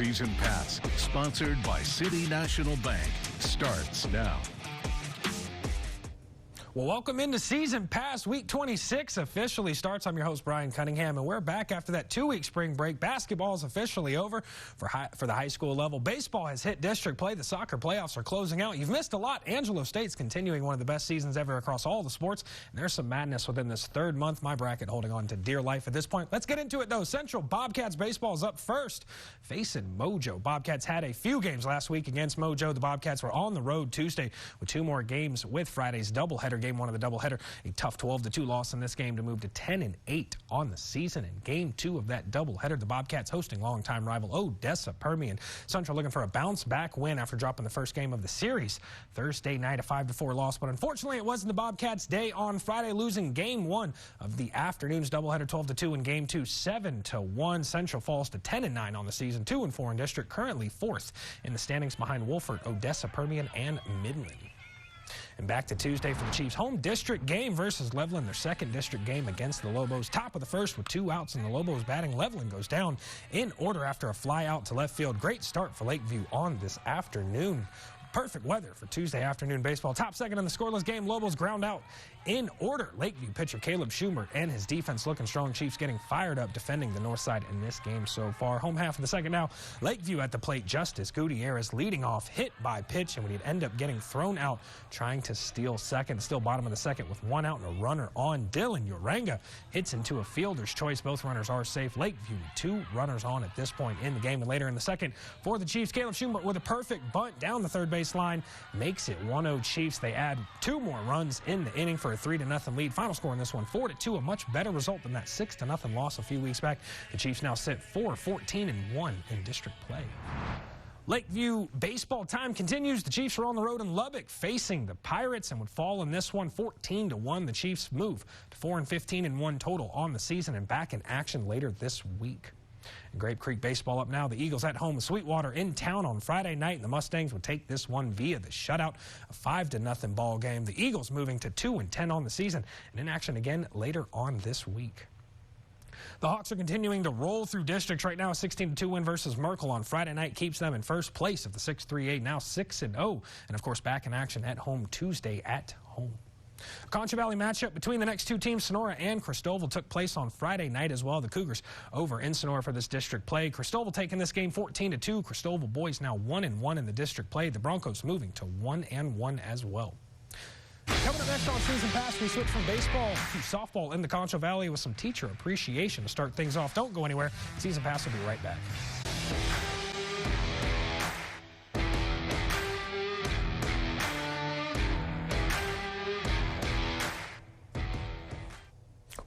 Season Pass, sponsored by City National Bank, starts now. Well, welcome into Season Pass. Week 26 officially starts. I'm your host, Brian Cunningham, and we're back after that 2-week spring break. Basketball is officially over for the high school level. Baseball has hit district play. The soccer playoffs are closing out. You've missed a lot. Angelo State's continuing one of the best seasons ever across all the sports. And there's some madness within this third month. My bracket holding on to dear life at this point. Let's get into it, though. Central Bobcats baseball is up first, facing Mojo. Bobcats had a few games last week against Mojo. The Bobcats were on the road Tuesday with 2 more games with Friday's doubleheader. Game 1 of the doubleheader, a tough 12-2 loss in this game to move to 10-8 on the season. In Game 2 of that doubleheader, the Bobcats hosting longtime rival Odessa Permian. Central looking for a bounce-back win after dropping the first game of the series Thursday night, a 5-4 loss. But unfortunately, it wasn't the Bobcats' day on Friday, losing Game 1 of the afternoon's doubleheader 12-2 in Game 2, 7-1. Central falls to 10-9 on the season, 2-4 in district, currently 4th in the standings behind Wolford, Odessa Permian, and Midland. And back to Tuesday for the Chiefs' home district game versus Levelland, their second district game against the Lobos. Top of the first with 2 outs and the Lobos batting. Levelland goes down in order after a fly out to left field. Great start for Lakeview on this afternoon. Perfect weather for Tuesday afternoon baseball. Top second in the scoreless game, Lobos ground out in order. Lakeview pitcher Caleb Schumer and his defense looking strong. Chiefs getting fired up defending the north side in this game so far. Home half of the second now. Lakeview at the plate. Justice Gutierrez leading off, hit by pitch, and would end up getting thrown out trying to steal second. Still bottom of the second with 1 out and a runner on. Dylan Uranga hits into a fielder's choice. Both runners are safe. Lakeview 2 runners on at this point in the game. And later in the second for the Chiefs, Caleb Schumer with a perfect bunt down the third base line makes it 1-0 Chiefs. They add 2 more runs in the inning for a 3-0 lead. Final score in this one 4-2, a much better result than that 6-0 loss a few weeks back. The Chiefs now sit 4-14-1 in district play. Lakeview baseball time continues. The Chiefs are on the road in Lubbock facing the Pirates and would fall in this one 14-1. The Chiefs move to 4-15-1 total on the season and back in action later this week. Grape Creek baseball up now. The Eagles at home with Sweetwater in town on Friday night, and the Mustangs would take this one via the shutout, a 5-0 ball game. The Eagles moving to 2-10 on the season and in action again later on this week. The Hawks are continuing to roll through districts right now. A 16-2 win versus Merkel on Friday night keeps them in first place of the 6-3-8, now 6-0, and of course back in action at home Tuesday at home. Concho Valley matchup between the next 2 teams, Sonora and Christoval, took place on Friday night as well. The Cougars over in Sonora for this district play. Christoval taking this game 14-2. Christoval boys now 1-1 in the district play. The Broncos moving to 1-1 as well. Coming up next on Season Pass, we switch from baseball to softball in the Concho Valley with some teacher appreciation to start things off. Don't go anywhere. Season Pass will be right back.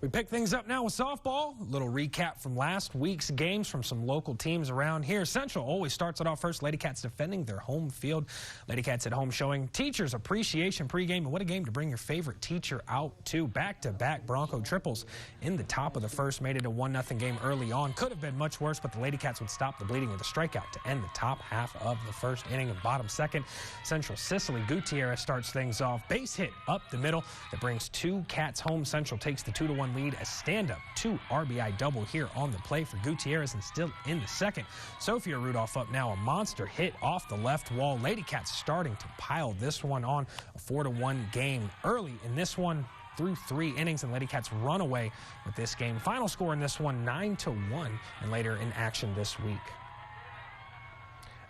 We pick things up now with softball. A little recap from last week's games from some local teams around here. Central always starts it off first. Lady Cats defending their home field. Lady Cats at home showing teachers appreciation pregame. And what a game to bring your favorite teacher out to. Back-to-back Bronco triples in the top of the first. Made it a 1-0 game early on. Could have been much worse, but the Lady Cats would stop the bleeding with a strikeout to end the top half of the first inning. Of bottom second, Central Cicely Gutierrez starts things off. Base hit up the middle that brings 2 Cats home. Central takes the 2-1 lead. A stand-up 2 RBI double here on the play for Gutierrez, and still in the second. Sophia Rudolph up now, a monster hit off the left wall. Lady Cats starting to pile this one on, a 4-1 game early in this one through 3 innings, and Lady Cats run away with this game. Final score in this one 9-1, and later in action this week.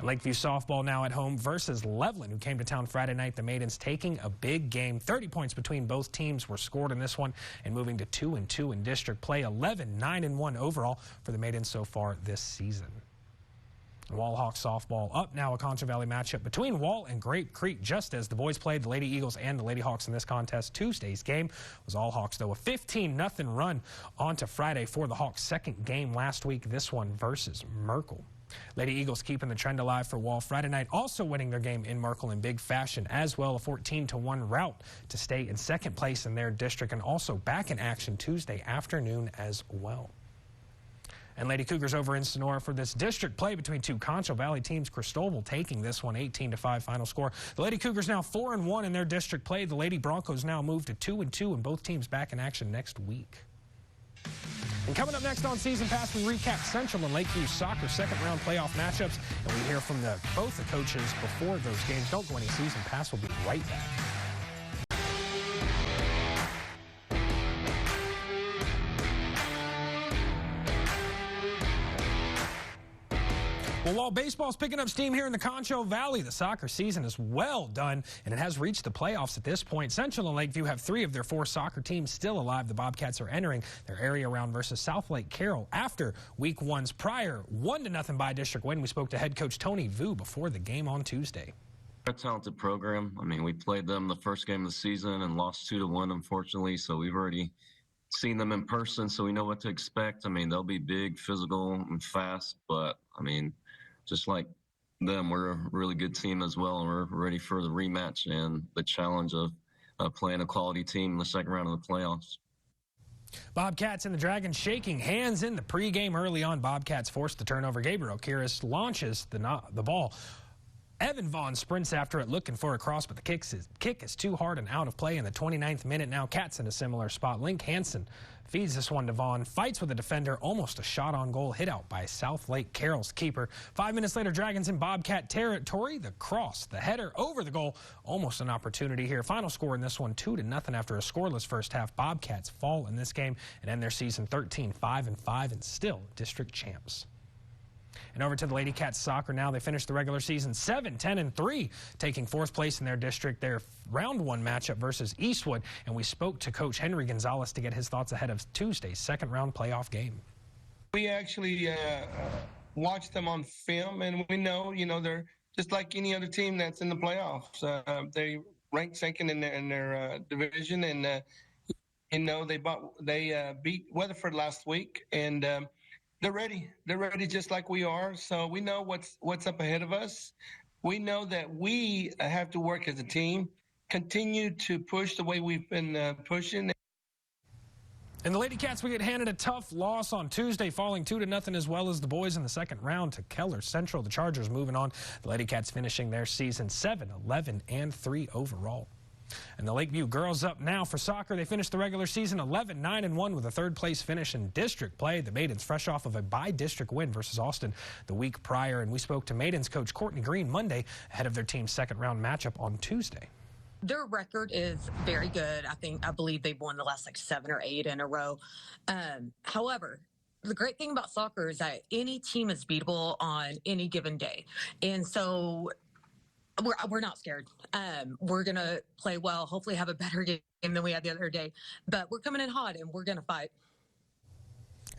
Lakeview softball now at home versus Levelland, who came to town Friday night. The Maidens taking a big game. 30 points between both teams were scored in this one and moving to 2-2 in district play. 11-9-1 overall for the Maidens so far this season. Wall Hawks softball up now, a Concho Valley matchup between Wall and Grape Creek. Just as the boys played the Lady Eagles and the Lady Hawks in this contest, Tuesday's game was all Hawks, though. A 15-0 run on to Friday for the Hawks' second game last week, this one versus Merkel. Lady Eagles keeping the trend alive for Wall Friday night, also winning their game in Merkel in big fashion as well. A 14-1 rout to stay in second place in their district, and also back in action Tuesday afternoon as well. And Lady Cougars over in Sonora for this district play between 2 Concho Valley teams. Christoval taking this one 18-5 final score. The Lady Cougars now 4-1 in their district play. The Lady Broncos now move to 2-2, and both teams back in action next week. And coming up next on Season Pass, we recap Central and Lakeview soccer second-round playoff matchups, and we hear from both the coaches before those games. Don't go any Season Pass. We'll be right back. Well, while baseball's picking up steam here in the Concho Valley, the soccer season is well done, and it has reached the playoffs at this point. Central and Lakeview have 3 of their 4 soccer teams still alive. The Bobcats are entering their area round versus South Lake Carroll after Week 1's prior 1-0 by-district win. We spoke to head coach Tony Vu before the game on Tuesday. They're a talented program. I mean, we played them the first game of the season and lost 2-1, unfortunately, so we've already seen them in person, so we know what to expect. I mean, they'll be big, physical, and fast, but, I mean, just like them, we're a really good team as well, and we're ready for the rematch and the challenge of playing a quality team in the second round of the playoffs. Bobcats and the Dragons shaking hands in the pregame early on. Bobcats forced the turnover. Gabriel Kiris launches the ball. Evan Vaughn sprints after it looking for a cross, but the kick is too hard and out of play in the 29th minute. Now Cats in a similar spot. Link Hansen feeds this one to Vaughn, fights with the defender, almost a shot on goal, hit out by South Lake Carroll's keeper. 5 minutes later, Dragons in Bobcat territory. The cross, the header over the goal, almost an opportunity here. Final score in this one, 2-0 after a scoreless first half. Bobcats fall in this game and end their season 13-5-5 and still district champs. And over to the Lady Cats soccer now. They finished the regular season 7-10-3, taking 4th place in their district. Their round 1 matchup versus Eastwood. And we spoke to Coach Henry Gonzalez to get his thoughts ahead of Tuesday's second-round playoff game. We actually watched them on film, and we know, they're just like any other team that's in the playoffs. They ranked second in their division, and they beat Weatherford last week, and they're ready. They're ready just like we are. So we know what's up ahead of us. We know that we have to work as a team, continue to push the way we've been pushing. And the Lady Cats, we get handed a tough loss on Tuesday, falling 2-0, as well as the boys in the second round to Keller Central. The Chargers moving on. The Lady Cats finishing their season 7-11-3 overall. And the Lakeview girls up now for soccer. They finished the regular season 11-9-1 with a 3rd place finish in district play. The Maidens fresh off of a by-district win versus Austin the week prior. And we spoke to Maidens coach Courtney Green Monday ahead of their team's second-round matchup on Tuesday. Their record is very good. I believe they've won the last 7 or 8 in a row. However, the great thing about soccer is that any team is beatable on any given day. And so we're not scared. We're going to play well, hopefully have a better game than we had the other day. But we're coming in hot, and we're going to fight.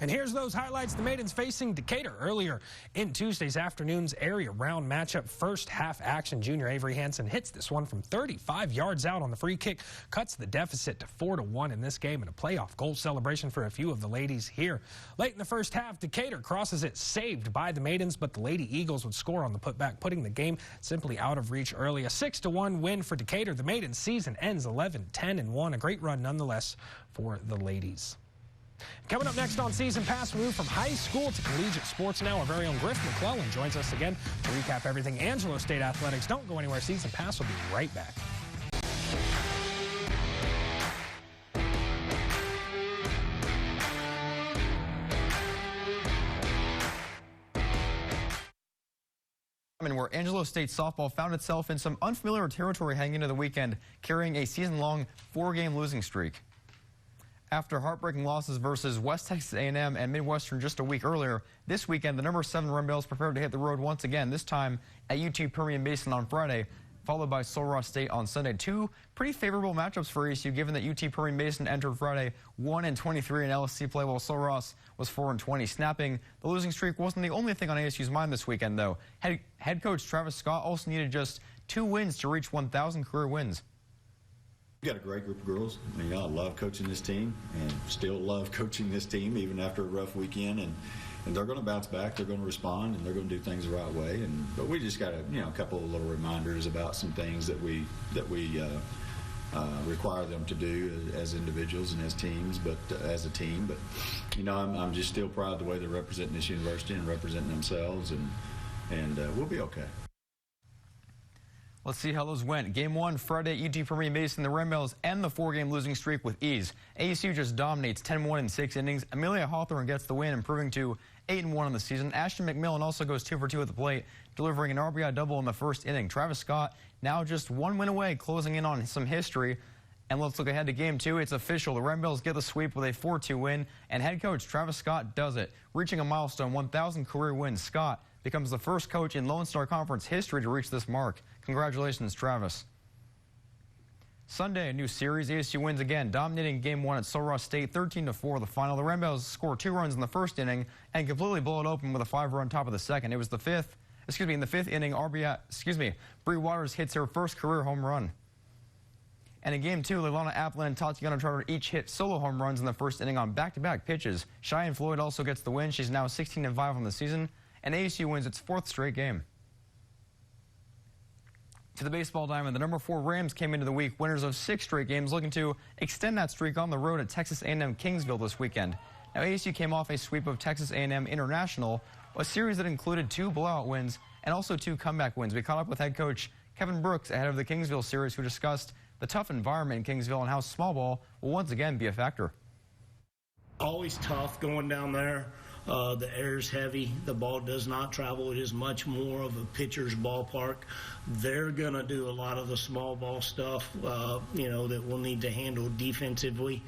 And here's those highlights. The Maidens facing Decatur earlier in Tuesday's afternoon's area round matchup. First half action, junior Avery Hansen hits this one from 35 yards out on the free kick, cuts the deficit to 4-1 in this game, and a playoff goal celebration for a few of the ladies here. Late in the first half, Decatur crosses it, saved by the Maidens, but the Lady Eagles would score on the putback, putting the game simply out of reach early. A 6-1 win for Decatur. The Maidens season ends 11-10-1. A great run nonetheless for the ladies. Coming up next on Season Pass, we move from high school to collegiate sports now. Our very own Griff McClellan joins us again to recap everything Angelo State Athletics. Don't go anywhere. Season Pass will be right back. Where Angelo State softball found itself in some unfamiliar territory heading into the weekend, carrying a season-long 4-game losing streak. After heartbreaking losses versus West Texas A&M and Midwestern just a week earlier, this weekend the number 7 Red Bills prepared to hit the road once again, this time at UT Permian Basin on Friday, followed by Sul Ross State on Sunday. 2 pretty favorable matchups for ASU, given that UT Permian Basin entered Friday 1-23 in LSC play, while Sul Ross was 4-20. Snapping the losing streak wasn't the only thing on ASU's mind this weekend, though. Head coach Travis Scott also needed just 2 wins to reach 1,000 career wins. We've got a great group of girls. I mean, I love coaching this team and still love coaching this team even after a rough weekend. And they're going to bounce back. They're going to respond, and they're going to do things the right way. But we just got a couple of little reminders about some things that we require them to do as individuals and as teams, but as a team. But I'm just still proud of the way they're representing this university and representing themselves, and we'll be okay. Let's see how those went. Game 1, Friday, UT Permian Basin, the Rebels end the 4-game losing streak with ease. ASU just dominates 10-1 in 6 innings. Amelia Hawthorne gets the win, improving to 8-1 on the season. Ashton McMillan also goes 2 for 2 at the plate, delivering an RBI double in the first inning. Travis Scott now just 1 win away, closing in on some history. And let's look ahead to Game 2. It's official. The Rebels get the sweep with a 4-2 win, and head coach Travis Scott does it, reaching a milestone 1,000 career wins. Scott becomes the first coach in Lone Star Conference history to reach this mark. Congratulations, Travis. Sunday, a new series. ASU wins again, dominating Game 1 at Sul Ross State, 13-4 the final. The Rebels score 2 runs in the first inning and completely blow it open with a 5-run top of the second. It was in the fifth inning, Bree Waters hits her first career home run. And in Game 2, Leilana Applin and Tatiana Trotter each hit solo home runs in the first inning on back-to-back pitches. Cheyenne Floyd also gets the win. She's now 16-5 on the season, and ASU wins its 4th straight game. To the baseball diamond, the number 4 Rams came into the week winners of 6 straight games, looking to extend that streak on the road at Texas A&M Kingsville this weekend. Now, ASU came off a sweep of Texas A&M International, a series that included 2 blowout wins and also 2 comeback wins. We caught up with head coach Kevin Brooks ahead of the Kingsville series, who discussed the tough environment in Kingsville and how small ball will once again be a factor. Always tough going down there. The air's heavy. The ball does not travel. It is much more of a pitcher's ballpark. They're going to do a lot of the small ball stuff, that we'll need to handle defensively.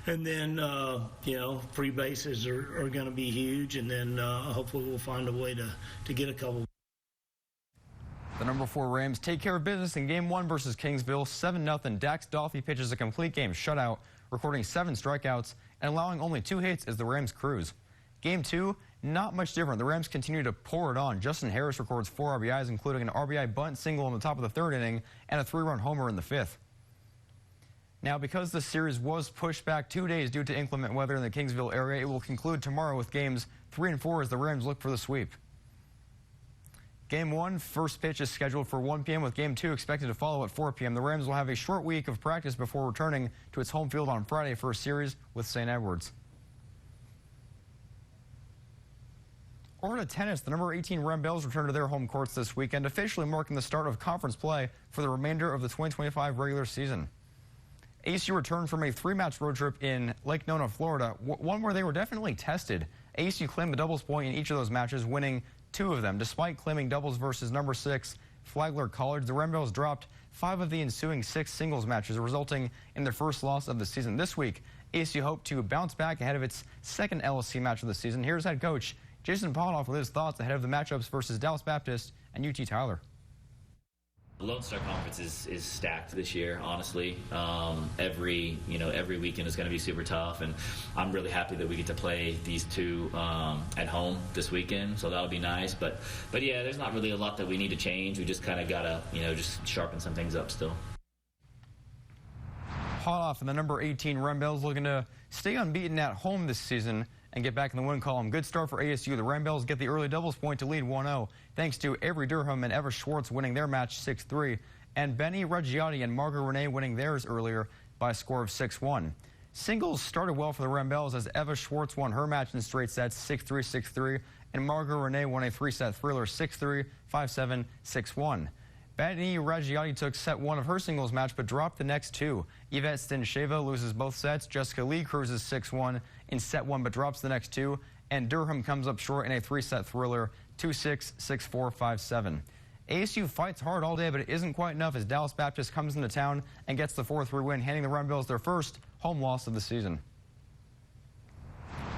And then, free bases are going to be huge. And then hopefully we'll find a way to get a couple. The number 4 Rams take care of business in Game 1 versus Kingsville, 7-0. Dax Dolphy pitches a complete game shutout, recording 7 strikeouts and allowing only 2 hits as the Rams cruise. Game 2, not much different. The Rams continue to pour it on. Justin Harris records 4 RBIs, including an RBI bunt single in the top of the 3rd inning and a 3-run homer in the 5th. Now, because the series was pushed back 2 days due to inclement weather in the Kingsville area, it will conclude tomorrow with games 3 and 4 as the Rams look for the sweep. Game 1, first pitch is scheduled for 1 p.m. with Game 2 expected to follow at 4 p.m. The Rams will have a short week of practice before returning to its home field on Friday for a series with St. Edwards. Over to tennis, the number 18 Rebels return to their home courts this weekend, officially marking the start of conference play for the remainder of the 2025 regular season. ASU returned from a 3-match road trip in Lake Nona, Florida, one where they were definitely tested. ASU claimed the doubles point in each of those matches, winning 2 of them. Despite claiming doubles versus number 6 Flagler College, the Rebels dropped 5 of the ensuing 6 singles matches, resulting in their first loss of the season. This week, ASU hoped to bounce back ahead of its 2nd LSC match of the season. Here's head coach Jason Potoff with his thoughts ahead of the matchups versus Dallas Baptist and UT Tyler. The Lone Star Conference is stacked this year, honestly. Every weekend is going to be super tough, and I'm really happy that we get to play these 2 at home this weekend, so that'll be nice. But yeah, there's not really a lot that we need to change. We just kind of got to, just sharpen some things up still. Potoff and the number 18 Rebels looking to stay unbeaten at home this season and get back in the win column. Good start for ASU. The Rebels get the early doubles point to lead 1-0, thanks to Avery Durham and Eva Schwartz winning their match 6-3, and Benny Reggiati and Margot Renee winning theirs earlier by a score of 6-1. Singles started well for the Rebels as Eva Schwartz won her match in straight sets 6-3, 6-3, and Margot Renee won a 3-set thriller 6-3, 5-7, 6-1. Benny Reggiati took set 1 of her singles match but dropped the next 2. Yvette Stinsheva loses both sets. Jessica Lee cruises 6-1 in set 1 but drops the next 2. And Durham comes up short in a 3-set thriller 2-6, 6-4, 5-7. ASU fights hard all day, but it isn't quite enough as Dallas Baptist comes into town and gets the 4-3 win, handing the Rebels their first home loss of the season.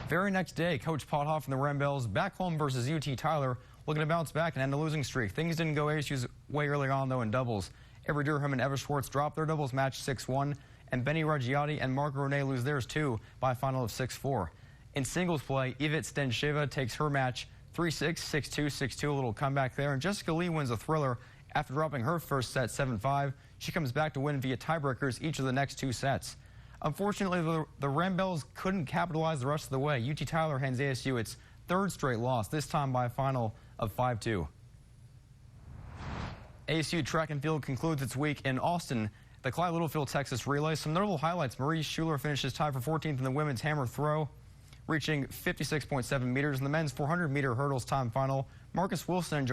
Very next day, Coach Potoff and the Rebels back home versus UT Tyler, looking to bounce back and end the losing streak. Things didn't go ASU's way early on, though, in doubles. Avery Durham and Eva Schwartz dropped their doubles match 6-1, and Benny Reggiati and Margot Renee lose theirs, too, by a final of 6-4. In singles play, Yvette Stensheva takes her match 3-6, 6-2, 6-2, a little comeback there, and Jessica Lee wins a thriller after dropping her first set 7-5. She comes back to win via tiebreakers each of the next 2 sets. Unfortunately, the Rebels couldn't capitalize the rest of the way. UT Tyler hands ASU its 3rd straight loss, this time by a final of 5-2. ASU track and field concludes its week in Austin. The Clyde Littlefield Texas Relay. Some notable highlights. Marie Schuler finishes tied for 14th in the women's hammer throw, reaching 56.7 meters. In the men's 400-meter hurdles time final, Marcus Wilson and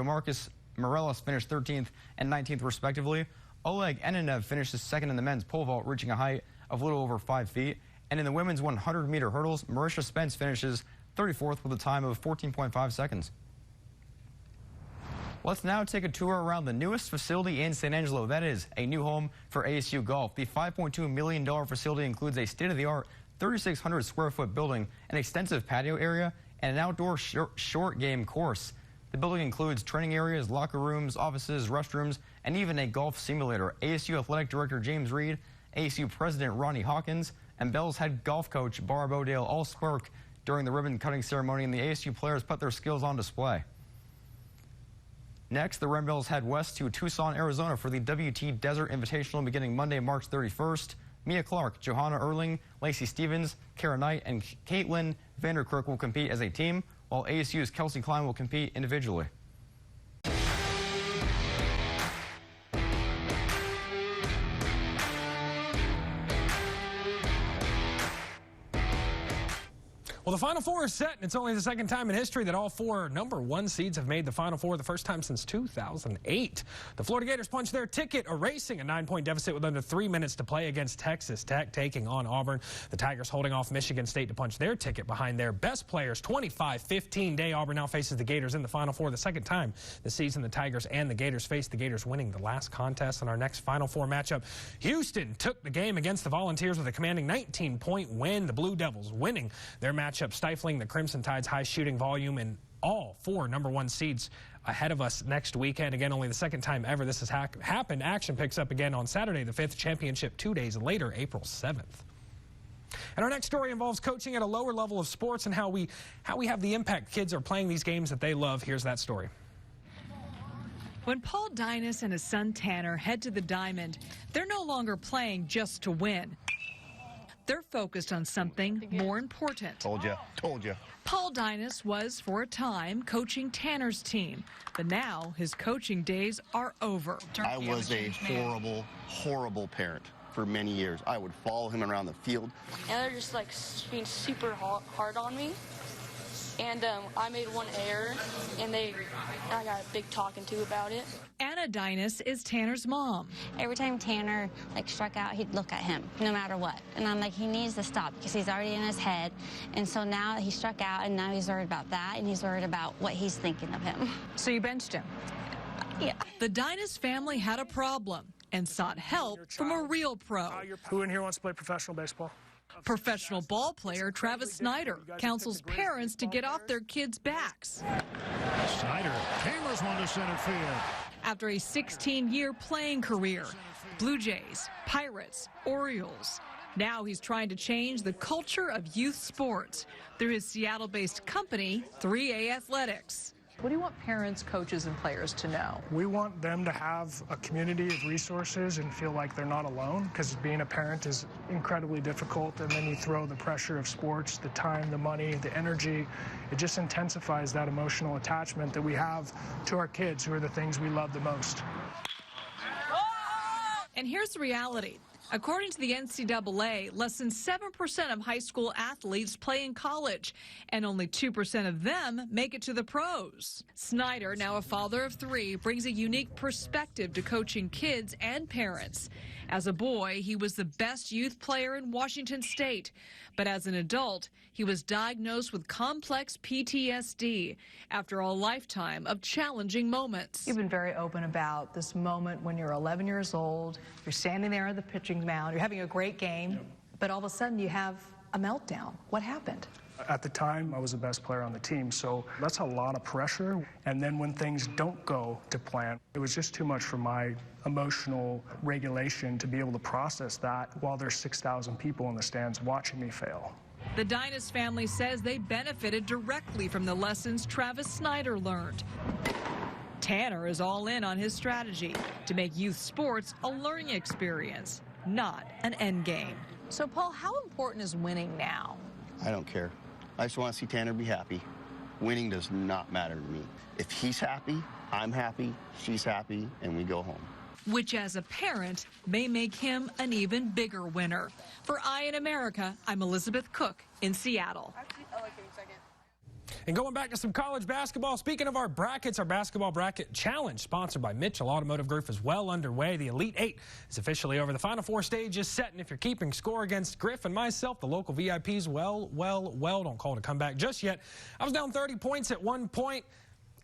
Morelos finished 13th and 19th respectively. Oleg Enenev finished second in the men's pole vault, reaching a height of a little over 5 feet. And in the women's 100-meter hurdles, Marisha Spence finishes 34th with a time of 14.5 seconds. Let's now take a tour around the newest facility in San Angelo. That is a new home for ASU Golf. The $5.2 million facility includes a state-of-the-art 3,600 square foot building, an extensive patio area, and an outdoor short game course. The building includes training areas, locker rooms, offices, restrooms, and even a golf simulator. ASU Athletic Director James Reed, ASU President Ronnie Hawkins, and Bell's head golf coach Barb O'Dale all spoke during the ribbon-cutting ceremony, and the ASU players put their skills on display. Next, the Red Bells head west to Tucson, Arizona for the WT Desert Invitational beginning Monday, March 31st. Mia Clark, Johanna Erling, Lacey Stevens, Kara Knight, and Caitlin Vanderkirk will compete as a team, while ASU's Kelsey Klein will compete individually. Well, the Final Four is set, and it's only the second time in history that all four #1 seeds have made the Final Four, the first time since 2008. The Florida Gators punched their ticket, erasing a 9-point deficit with under 3 minutes to play against Texas Tech, taking on Auburn. The Tigers holding off Michigan State to punch their ticket behind their best players. 25-15 day. Auburn now faces the Gators in the Final Four. The second time this season the Tigers and the Gators faced, the Gators winning the last contest. In our next Final Four matchup, Houston took the game against the Volunteers with a commanding 19-point win. The Blue Devils winning their matchup, stifling the Crimson Tide's high shooting volume, and all four #1 seeds ahead of us next weekend. Again, only the second time ever this has happened. Action picks up again on Saturday the 5th, championship 2 days later, April 7th. And our next story involves coaching at a lower level of sports and how we have the impact kids are playing these games that they love. Here's that story. When Paul Dynas and his son Tanner head to the Diamond, they're no longer playing just to win. They're focused on something more important. Told you. Paul Dynas was, for a time, coaching Tanner's team, but now his coaching days are over. I was a horrible parent for many years. I would follow him around the field. And they're just like being super hard on me. And I made one error, and I got a big talking to about it. Anna Dynas is Tanner's mom. Every time Tanner struck out, he'd look at him, no matter what. And I'm like, he needs to stop because he's already in his head. And so now he struck out, and now he's worried about that, and he's worried about what he's thinking of him. So you benched him? Yeah. The Dynas family had a problem and sought help from a real pro. Who in here wants to play professional baseball? Professional ball player Travis Snyder counsels parents to get off their kids' backs. Snyder hammers one to center field. After a 16-year playing career, Blue Jays, Pirates, Orioles. Now he's trying to change the culture of youth sports through his Seattle-based company, 3A Athletics. What do you want parents, coaches, and players to know? We want them to have a community of resources and feel like they're not alone, because being a parent is incredibly difficult, and then you throw the pressure of sports, the time, the money, the energy. It just intensifies that emotional attachment that we have to our kids, who are the things we love the most. And here's the reality. According to the NCAA, less than 7% of high school athletes play in college, and only 2% of them make it to the pros. Snyder, now a father of 3, brings a unique perspective to coaching kids and parents. As a boy, he was the best youth player in Washington State, but as an adult, he was diagnosed with complex PTSD after a lifetime of challenging moments. You've been very open about this moment when you're 11 years old, you're standing there on the pitching mound, you're having a great game, but all of a sudden you have a meltdown. What happened? At the time, I was the best player on the team, so that's a lot of pressure. And then when things don't go to plan, it was just too much for my emotional regulation to be able to process that while there's 6,000 people in the stands watching me fail. The Dynas family says they benefited directly from the lessons Travis Snyder learned. Tanner is all in on his strategy to make youth sports a learning experience, not an end game. So, Paul, how important is winning now? I don't care. I just want to see Tanner be happy. Winning does not matter to me. If he's happy, I'm happy, she's happy, and we go home. Which, as a parent, may make him an even bigger winner. For Eye in America, I'm Elizabeth Cook in Seattle. And going back to some college basketball, speaking of our brackets, our basketball bracket challenge, sponsored by Mitchell Automotive Group, is well underway. The Elite Eight is officially over. The Final Four stage is set, and if you're keeping score against Griff and myself, the local VIPs, well, don't call it a comeback just yet. I was down 30 points at one point.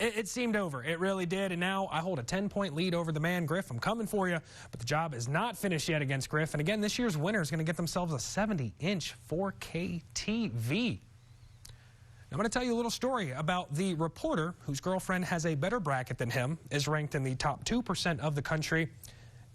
It seemed over. It really did, and now I hold a 10-point lead over the man, Griff. I'm coming for you, but the job is not finished yet against Griff. And again, this year's winner is going to get themselves a 70-inch 4K TV. I'm going to tell you a little story about the reporter whose girlfriend has a better bracket than him, is ranked in the top 2% of the country,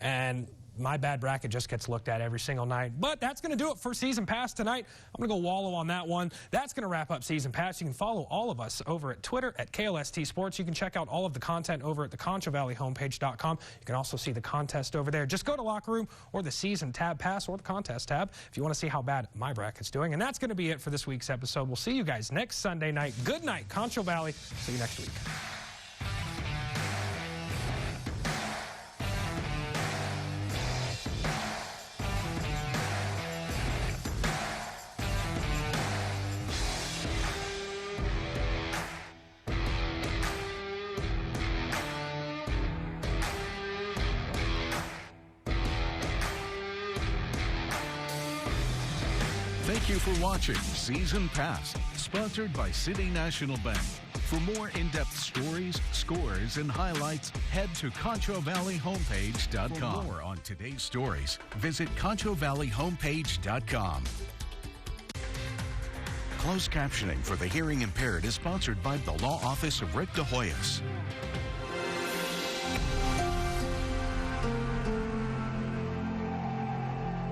and my bad bracket just gets looked at every single night. But that's going to do it for Season Pass tonight. I'm going to go wallow on that one. That's going to wrap up Season Pass. You can follow all of us over at Twitter at KLST Sports. You can check out all of the content over at the ConchoValleyHomepage.com. You can also see the contest over there. Just go to Locker Room or the Season tab pass or the Contest tab if you want to see how bad my bracket's doing. And that's going to be it for this week's episode. We'll see you guys next Sunday night. Good night, Concho Valley. See you next week. Thank you for watching Season Pass, sponsored by City National Bank. For more in-depth stories, scores, and highlights, head to ConchoValleyHomepage.com. For more on today's stories, visit ConchoValleyHomepage.com. Closed captioning for the hearing impaired is sponsored by the Law Office of Rick DeHoyas.